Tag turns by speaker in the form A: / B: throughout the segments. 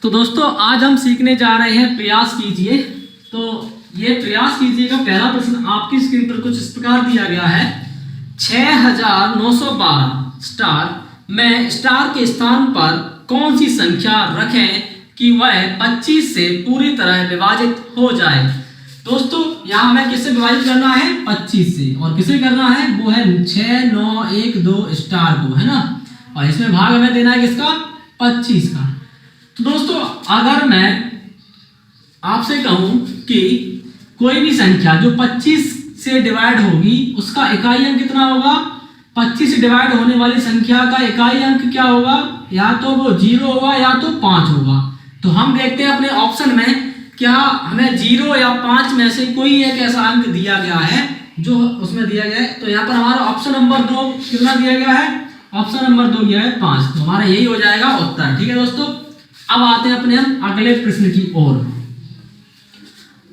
A: तो दोस्तों आज हम सीखने जा रहे हैं प्रयास कीजिए। तो ये प्रयास कीजिए का पहला प्रश्न आपकी स्क्रीन पर कुछ इस प्रकार दिया गया है। 6912 स्टार में स्टार के स्थान पर कौन सी संख्या रखें कि वह 25 से पूरी तरह विभाजित हो जाए। दोस्तों यहाँ हमें किससे विभाजित करना है? 25 से। और किसे करना है? वो है 6912 स्टार को, है ना। और इसमें भाग हमें देना है किसका? 25 का। तो दोस्तों अगर मैं आपसे कहूं कि कोई भी संख्या जो 25 से डिवाइड होगी उसका इकाई अंक कितना होगा? 25 से डिवाइड होने वाली संख्या का इकाई अंक क्या होगा? या तो वो 0 होगा या तो 5 होगा। तो हम देखते हैं अपने ऑप्शन में क्या हमें 0 या 5 में से कोई एक ऐसा अंक दिया गया है जो उसमें दिया गया है। तो यहाँ पर हमारा ऑप्शन नंबर 2 कितना दिया गया है? ऑप्शन नंबर 2 दिया है 5। तो हमारा यही हो जाएगा उत्तर। ठीक है दोस्तों, अब आते हैं अपने हम अगले प्रश्न की ओर।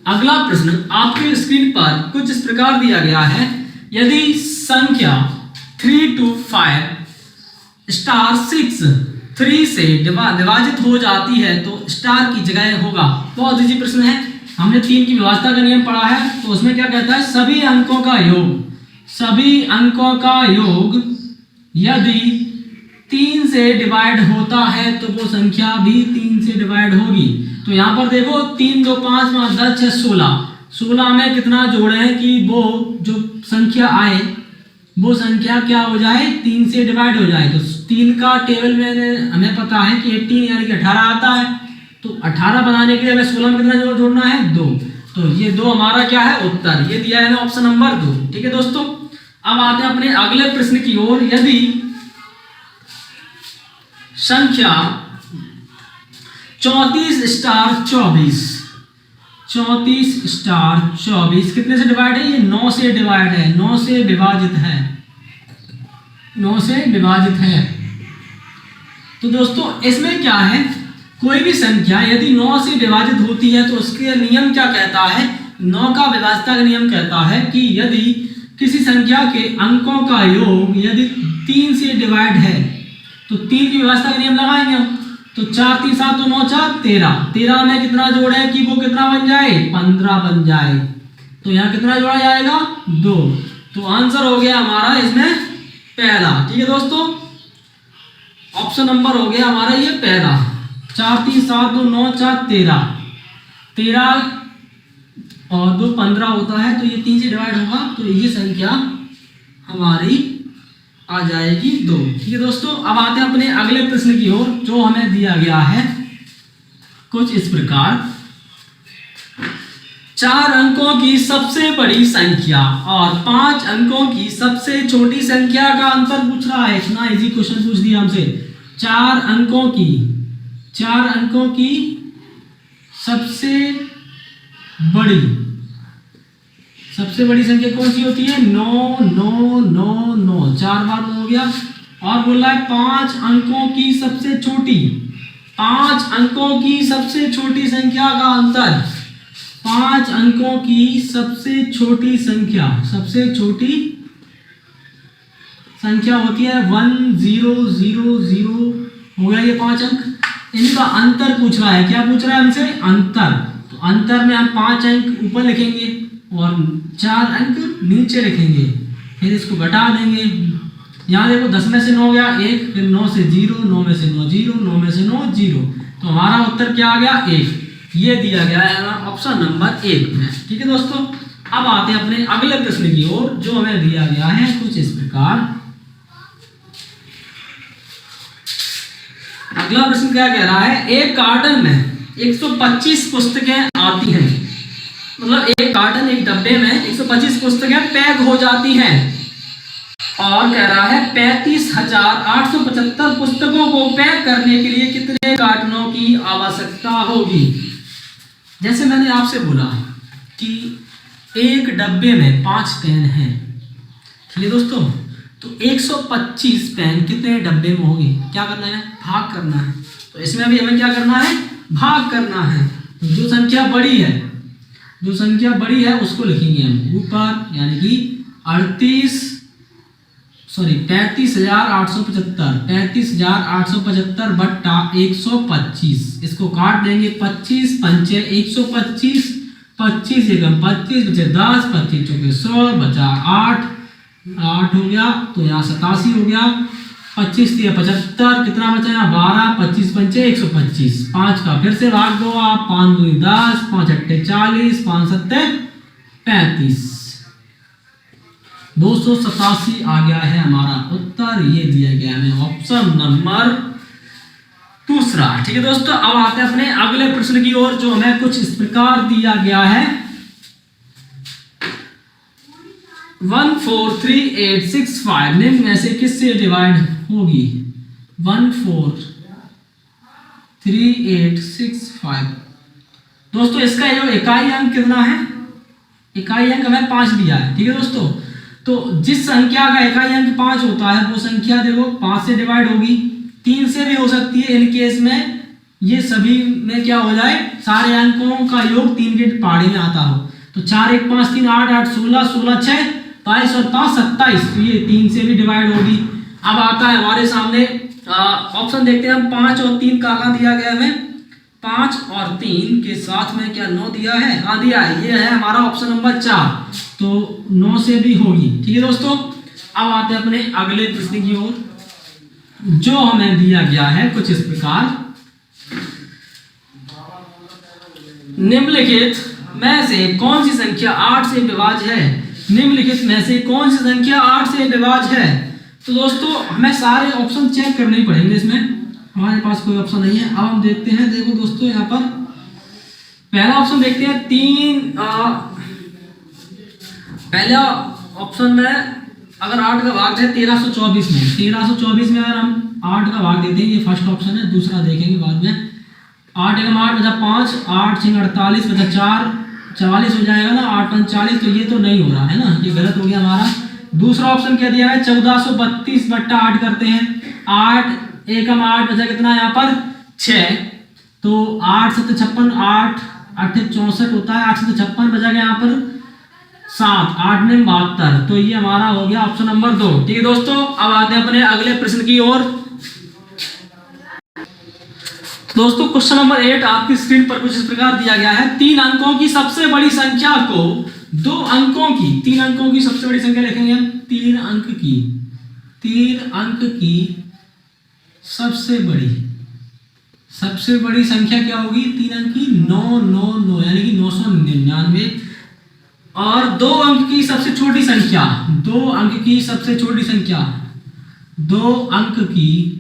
A: अगला प्रश्न आपके स्क्रीन पर कुछ इस प्रकार दिया गया है। यदि संख्या 325 स्टार 6 3 से विभाजित हो जाती है तो स्टार की जगह होगा। बहुत इजी प्रश्न है। हमने 3 की विभाजता का नियम पढ़ा है। तो उसमें क्या कहता है? सभी अंकों का योग यदि 3 से डिवाइड होता है तो वो संख्या भी 3 से डिवाइड होगी। तो यहाँ पर देखो 3 2 5 5 10 6 16 16 में कितना जोड़े हैं कि वो जो संख्या आए वो संख्या क्या हो जाए? 3 से डिवाइड हो जाए। तो 3 का टेबल में हमें पता है कि 18 यानी कि 18 आता है। तो 18 बनाने के लिए हमें 16 में कितना जोड़ना है? 2। तो ये 2 हमारा क्या है? उत्तर। ये दिया है ऑप्शन नंबर 2। ठीक है दोस्तों, अब आते हैं अपने अगले प्रश्न की ओर। यदि संख्या 34 स्टार 24 कितने से डिवाइड है? ये 9 से डिवाइड है, 9 से विभाजित है, 9 से विभाजित है। तो दोस्तों इसमें क्या है? कोई भी संख्या यदि 9 से विभाजित होती है तो उसके नियम क्या कहता है? 9 का विभाजता का नियम कहता है कि यदि किसी संख्या के अंकों का योग यदि 3 से डिवाइड है तो 3 की व्यवस्था का नियम लगाएंगे हम। तो 4 3 7 तो 9 4 13 13 में कितना जोड़े कि वो कितना बन जाए? 15 बन जाए। तो यहाँ कितना जोड़ा जाएगा? 2। तो आंसर हो गया हमारा इसमें पहला। ठीक है दोस्तों, ऑप्शन नंबर हो गया हमारा ये पहला। 4 3 7 2 9 4 13 13 और 2 15 होता है। तो ये 3 से डिवाइड होगा तो ये संख्या हमारी आ जाएगी 2। ठीक है दोस्तों, अब आते हैं अपने अगले प्रश्न की ओर जो हमें दिया गया है कुछ इस प्रकार। 4 अंकों की सबसे बड़ी संख्या और 5 अंकों की सबसे छोटी संख्या का अंतर पूछ रहा है। इतना इजी क्वेश्चन पूछ दिया हमसे। 4 अंकों की सबसे बड़ी संख्या कौन सी होती है? 9 9 9 9 4 बार 9 हो गया। और बोल रहा है 5 अंकों की सबसे छोटी, 5 अंकों की सबसे छोटी संख्या का अंतर। 5 अंकों की सबसे छोटी संख्या होती है 1 0 0 0 हो गया ये 5 अंक। इनका अंतर पूछ रहा है। क्या पूछ रहा है हमसे? अंतर। तो अंतर में हम 5 अंक ऊपर लिखेंगे और 4 अंक नीचे लिखेंगे, फिर इसको घटा देंगे। यहाँ देखो 10 में से 9 गया 1, फिर 9 से 0, 9 में से 9 0, 9 में से 9 0। तो हमारा उत्तर क्या आ गया? 1। ये दिया गया है ऑप्शन नंबर 1 में। ठीक है दोस्तों, अब आते हैं अपने अगले प्रश्न की ओर जो हमें दिया गया है कुछ इस प्रकार। अगला प्रश्न क्या कह रहा है? एक कार्टन में 125 पुस्तकें आती हैं। मतलब एक कार्टन, एक डब्बे में 125 पुस्तकें पैक हो जाती हैं और कह रहा है 35,875 पुस्तकों को पैक करने के लिए कितने कार्टनों की आवश्यकता होगी। जैसे मैंने आपसे बोला कि एक डब्बे में 5 पेन हैं। ठीक है दोस्तों, तो 125 पेन कितने डब्बे में होंगे? क्या करना है? भाग करना है। तो इसमें भी हमें क्या करना है? भाग करना है। जो संख्या बड़ी है उसको लिखेंगे हम ऊपर, यानी कि 38 सॉरी 35,875, 35,875 बट्टा 125, इसको काट देंगे 25 पंचे 125, 25 एकम 25 बचे 10, 25 चौके 100 बचा 8 हो गया, तो यहाँ 87 हो गया, 25 दिया 75, कितना बचा यहाँ 12, 25 पंचे 125, 5 का फिर से भाग दो आप, 5 दूनी 10, 5 अट्ठे 40, 5 सत्ते 35, 287 आ गया है हमारा उत्तर। ये दिया गया है ऑप्शन नंबर दूसरा। ठीक है दोस्तों, अब आते हैं अपने अगले प्रश्न की ओर, जो हमें कुछ इस प्रकार दिया गया है 143,865 निम्न में से किससे डिवाइड होगी? 143,865 दोस्तों, इसका जो इकाई अंक कितना है? इकाई अंक हमें 5 दिया है। ठीक है दोस्तों, तो जिस संख्या का इकाई अंक 5 होता है वो संख्या देखो 5 से डिवाइड होगी, 3 से भी हो सकती है इन केस में, ये सभी में क्या हो जाए सारे अंकों का योग 3 के पहाड़े में आता हो, तो 4 1 5 3 8 8 16 16 6 22 और 5 27, तो ये 3 से भी डिवाइड होगी। अब आता है हमारे सामने ऑप्शन, देखते हैं हम 5 और 3 कहाँ दिया गया हमें, 5 और 3 के साथ में क्या 9 दिया है? हाँ दिया है, ये है हमारा ऑप्शन नंबर 4, तो 9 से भी होगी। ठीक है दोस्तों, अब आते हैं अपने अगले प्रश्न की ओर, जो हमें दिया गया है कुछ इस प्रकार, निम्नलिखित में से कौन सी संख्या 8 से विभाज्य है? निम्नलिखित में से कौन सी संख्या 8 से विभाज्य है? तो दोस्तों हमें सारे ऑप्शन चेक करने पड़ेंगे, इसमें हमारे पास कोई ऑप्शन नहीं है। अब हम देखते हैं, देखो दोस्तों यहाँ पर पहला ऑप्शन देखते हैं, पहला ऑप्शन में अगर 8 का भाग है 1324 में, 1324 में अगर हम 8 का भाग देते हैं, ये फर्स्ट ऑप्शन है, दूसरा देखेंगे बाद में। 8 एकम 8 बचा 5, 8 6 48 बचा 4, 44 हो जाएगा ना, 8 5 40, तो ये तो नहीं हो रहा है ना, ये गलत हो गया हमारा। दूसरा ऑप्शन क्या दिया है? 1432 बट्टा 8 करते हैं, 8 एकम 8 बचा कितना यहाँ पर 6, तो 8 7 56, 8 8 64 होता है, 8 7 56 बचा गया यहाँ पर 7, 8 9 72, तो ये हमारा हो गया ऑप्शन नंबर 2। ठीक है दोस्तों, अब आते हैं अपने अगले प्रश्न की ओर। दोस्तों क्वेश्चन नंबर 8 आपकी स्क्रीन पर कुछ इस प्रकार दिया गया है, 3 अंकों की सबसे बड़ी संख्या को 2 अंकों की, 3 अंकों की सबसे बड़ी संख्या लिखेंगे हम, 3 अंक की सबसे बड़ी संख्या क्या होगी? 3 अंक की 999 यानी कि 999, और 2 अंक की सबसे छोटी संख्या, 2 अंक की सबसे छोटी संख्या, 2 अंक की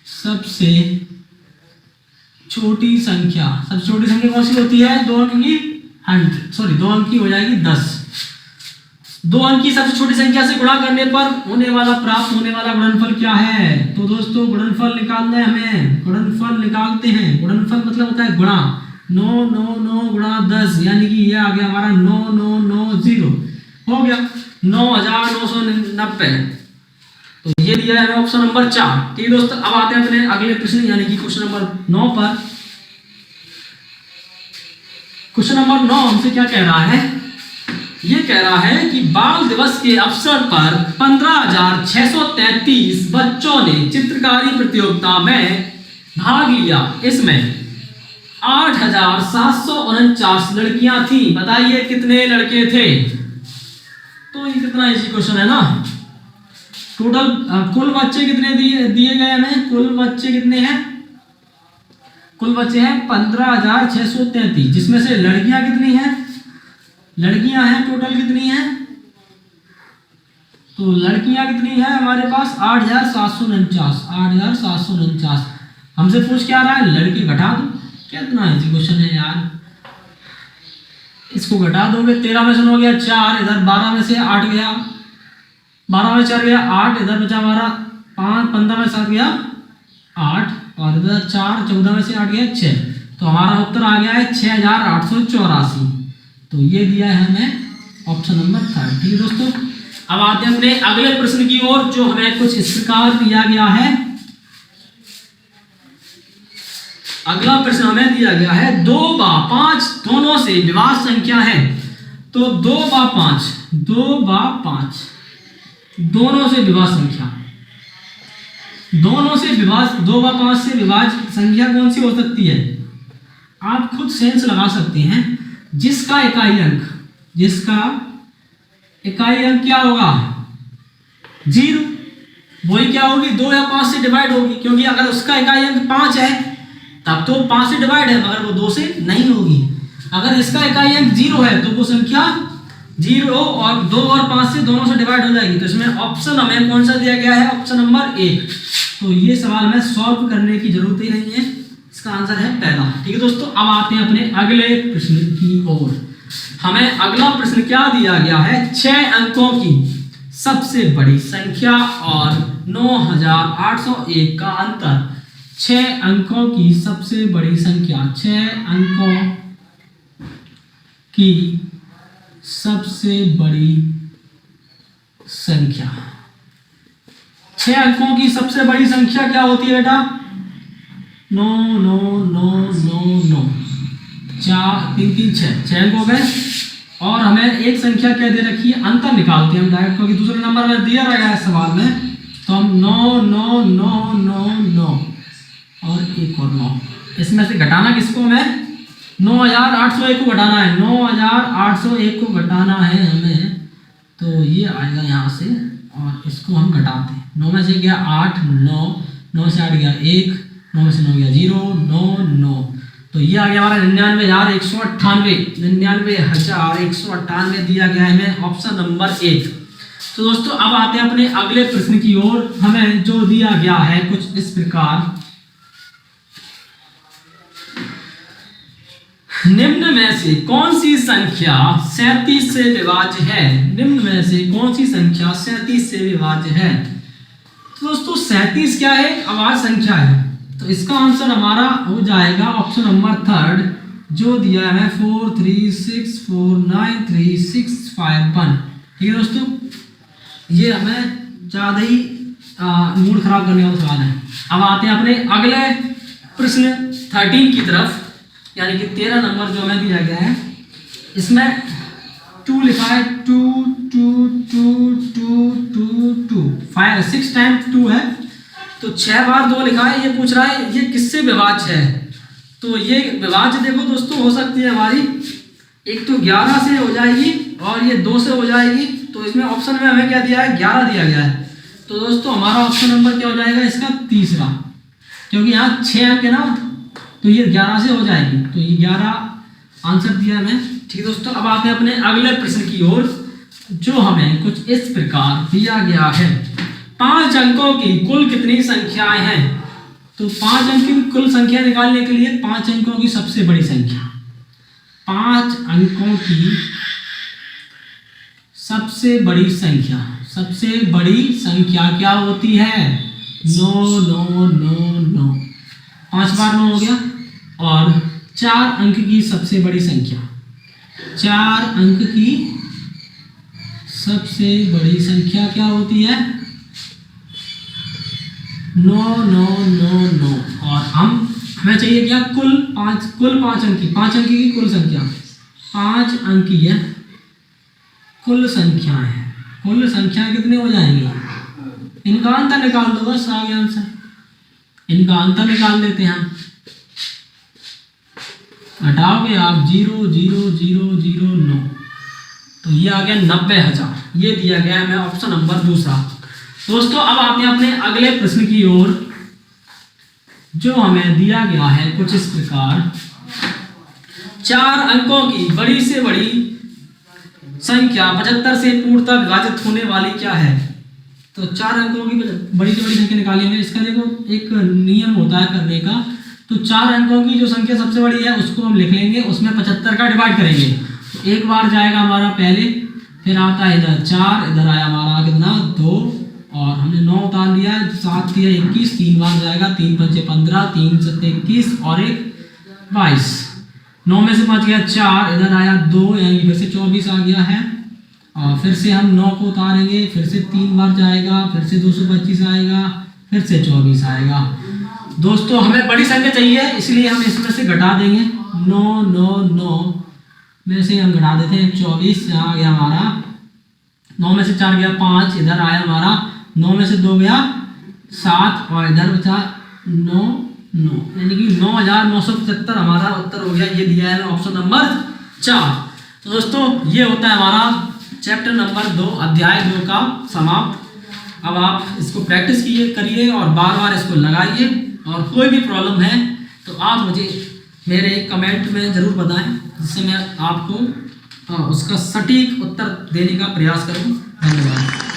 A: सबसे छोटी संख्या कौन सी होती है? 2 अंक की 2 अंक की हो जाएगी 10। 2 अंक की सबसे छोटी संख्या से गुणा करने पर प्राप्त होने वाला गुणनफल क्या है? तो दोस्तों गुणनफल निकालना है हमें, गुणनफल निकालते हैं। गुणनफल मतलब होता है गुणा, 9 9 9 गुणा 10, यानी कि ये आ गया हमारा 9990 हो गया 9990, तो ये दिया है ऑप्शन नंबर 4। ठीक है दोस्तों, अब आते हैं अपने अगले प्रश्न यानी कि क्वेश्चन नंबर 9 पर। क्वेश्चन नंबर 9 हमसे क्या कह रहा है? ये कह रहा है कि बाल दिवस के अवसर पर 15,633 बच्चों ने चित्रकारी प्रतियोगिता में भाग लिया, इसमें 8,749 लड़कियां थी, बताइए कितने लड़के थे? तो ये कितना इजी क्वेश्चन है ना। टोटल कुल बच्चे कितने दिए गए हमें? कुल बच्चे कितने हैं? कुल बच्चे हैं 15,633, जिसमें से लड़कियां कितनी हैं? लड़कियां हैं टोटल कितनी हैं? तो लड़कियां कितनी है हमारे पास? 8,749। हमसे पूछ क्या रहा है? लड़के घटा दो। कितना इजी क्वेश्चन है यार, इसको घटा दोगे 13 में से 9 गया 4, इधर 12 में से 8 गया, 12 में 4 गया 8, इधर बचा हमारा 5, 15 में 7 गया 8, और इधर 4, 14 में से 8 गया 6, तो हमारा उत्तर आ गया है 6,884। तो ये दिया है हमें ऑप्शन नंबर 3। ठीक है दोस्तों, अब आते हैं अपने अगले प्रश्न की ओर, जो हमें कुछ इस प्रकार दिया गया है। अगला प्रश्न हमें दिया गया है 2 व 5 दोनों से विभाज्य संख्या है, तो 2 व 5 दोनों से विभाज्य संख्या, दोनों से विभाज्य, 2 व 5 से विभाज्य संख्या कौन सी हो सकती है? आप खुद सेंस लगा सकते हैं। जिसका इकाई अंक, जिसका इकाई अंक क्या होगा? 0, वही क्या होगी? 2 या 5 से डिवाइड होगी, क्योंकि अगर उसका इकाई अंक 5 है तब तो 5 से डिवाइड है, मगर वो 2 से नहीं होगी। अगर इसका इकाई अंक 0 है तो वो संख्या 0 और 2 और 5 से दोनों से डिवाइड हो जाएगी। तो इसमें ऑप्शन हमें कौन सा दिया गया है? Option number 1। तो ये सवाल हमें सॉल्व करने की जरूरत ही नहीं है, इसका आंसर है पहला। ठीक है दोस्तों, अब आते हैं अपने अगले प्रश्न की ओर। हमें अगला प्रश्न क्या दिया गया है? 6 अंकों की सबसे बड़ी संख्या और 9801 का अंतर। 6 अंकों की सबसे बड़ी संख्या, 6 अंकों की सबसे बड़ी संख्या। 6 अंकों की सबसे बड़ी संख्या क्या होती है बेटा? 9 9 9 9 9, 4 3 3 6, 6 अंक हो गए। और हमें एक संख्या क्या दे रखी है? अंतर निकालते हैं हम डायरेक्ट, क्योंकि दूसरे नंबर में दिया रहेगा है सवाल में। तो हम 9 9 9 9 9 और एक और 9, इसमें से घटाना किसको हमें? 9801 को घटाना है, 9801 को घटाना है हमें। तो ये आएगा यहाँ से और इसको हम घटाते हैं। 9 में से गया 8, 9 9 से 8 गया 1, 9 में से 9 गया 0, 9 9। तो ये आ गया हमारा 99,198, 99,198 दिया गया है हमें, ऑप्शन नंबर 1। तो दोस्तों अब आते हैं अपने अगले प्रश्न की ओर। हमें जो दिया गया है कुछ इस प्रकार, निम्न में से कौन सी संख्या 37 से विभाज्य है? निम्न में से कौन सी संख्या 37 से विभाज्य है? तो दोस्तों 37 क्या है? अभाज्य संख्या है। तो इसका आंसर हमारा हो जाएगा ऑप्शन नंबर 3 जो दिया है 436493651। ठीक है दोस्तों, ये हमें ज़्यादा ही मूड खराब करने वाला सवाल है। अब आते हैं अपने अगले प्रश्न 13 की तरफ, यानी कि 13 नंबर जो हमें दिया गया है। इसमें 2 लिखा है, 2 2 2 2 2 2, 6 टाइम्स 2 है, तो 6 बार 2 लिखा है। ये पूछ रहा है ये किससे विभाज्य है? तो ये विभाज्य देखो दोस्तों हो सकती है हमारी, एक तो 11 से हो जाएगी और ये 2 से हो जाएगी। तो इसमें ऑप्शन में हमें क्या दिया है? 11 दिया गया है। तो दोस्तों हमारा ऑप्शन नंबर क्या हो जाएगा इसका? तीसरा, क्योंकि यहाँ 6 अंक है ना, तो ये 11 से हो जाएगी। तो ये 11 आंसर दिया हमें। ठीक है दोस्तों, अब आते हैं अपने अगले प्रश्न की ओर, जो हमें कुछ इस प्रकार दिया गया है। 5 अंकों की कुल कितनी संख्याएं हैं? तो 5 अंक की कुल संख्या निकालने के लिए 5 अंकों की सबसे बड़ी संख्या, 5 अंकों की सबसे बड़ी संख्या, सबसे बड़ी संख्या क्या होती है? 9 9 9 9, 5 बार 9 हो गया। और 4 अंक की सबसे बड़ी संख्या, 4 अंक की सबसे बड़ी संख्या क्या होती है? 9 9 9 9। और हमें चाहिए क्या? कुल 5 अंक की, 5 अंक की कुल संख्या, 5 अंक की है कुल संख्या है। कुल संख्या कितने हो जाएंगे? इनका अंतर निकाल दो, बस आ गया आंसर। इनका अंतर निकाल देते हैं हम, हटाओगे आप 0 0 0 0 9, तो ये आ गया 90,000। ये दिया गया हमें ऑप्शन नंबर दूसरा। दोस्तों अब आते हैं अपने अगले प्रश्न की ओर, जो हमें दिया गया है कुछ इस प्रकार। 4 अंकों की बड़ी से बड़ी संख्या 75 से पूर्णतः विभाजित होने वाली क्या है? तो 4 अंकों की बड़ी से बड़ी संख्या निकाली हमें। इसका देखो एक नियम होता है करने का। तो 4 अंकों की जो संख्या सबसे बड़ी है उसको हम लिख लेंगे, उसमें 75 का डिवाइड करेंगे। तो एक बार जाएगा हमारा पहले, फिर आता है इधर 4, इधर आया हमारा कितना 2, और हमने 9 उतार लिया, 7 3 21, 3 बार जाएगा, 3 5 15, 3 7 21 और 1 22। 9 में से 5 गया 4, इधर आया 2, यानी फिर से 24 आ गया है। और फिर से हम 9 को उतारेंगे, फिर से 3 बार जाएगा, फिर से 225 आएगा, फिर से 24 आएगा। दोस्तों हमें बड़ी संख्या चाहिए, इसलिए हम इसमें से घटा देंगे। 9 9 9 में से हम घटा देते हैं 24, यहाँ आ गया हमारा 9 में से 4 गया 5, इधर आया हमारा 9 में से 2 गया 7 और इधर बचा 9 9, यानी कि 9975 हमारा उत्तर हो गया। ये दिया है ऑप्शन नंबर 4। तो दोस्तों ये होता है हमारा चैप्टर नंबर 2 अध्याय 2 का समाप्त। अब आप इसको प्रैक्टिस करिए और बार बार इसको लगाइए, और कोई भी प्रॉब्लम है तो आप मुझे मेरे कमेंट में ज़रूर बताएं, जिससे मैं आपको उसका सटीक उत्तर देने का प्रयास करूं। धन्यवाद।